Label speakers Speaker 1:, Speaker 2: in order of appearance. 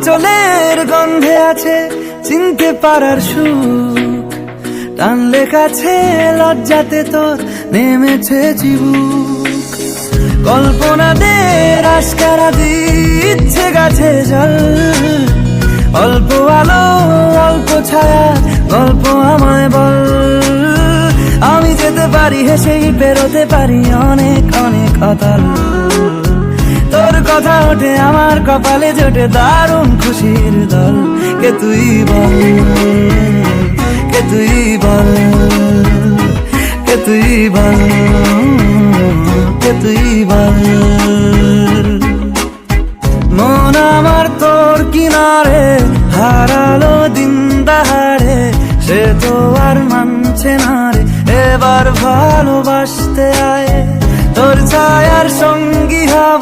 Speaker 1: আঁচলের গন্ধে আছে চিনতে পারার সুখ, টানলে কাছে লজ্জাতে তোর নেমেছে চিবুক। কল্পনাদের আশকারা দিচ্ছে গাছে জল, অল্প আলো অল্প ছায়া গল্প আমায় বল। আমি যেতে পারি হেসেই বেরোতে পারি অনেক অনেক অতল, তোর কথা ওঠে আমার কপালে জোটে দারুণ খুশির দল। কে তুই বল, কে তুই বল, কে তুই বল, কে তুই বল। মন আমার তোর কিনারে হারালো দিন দাহাড়ে, সে তো আর মানছে না রে এবার ভালোবাসতে আয়। তোর ছায়ার সঙ্গী হব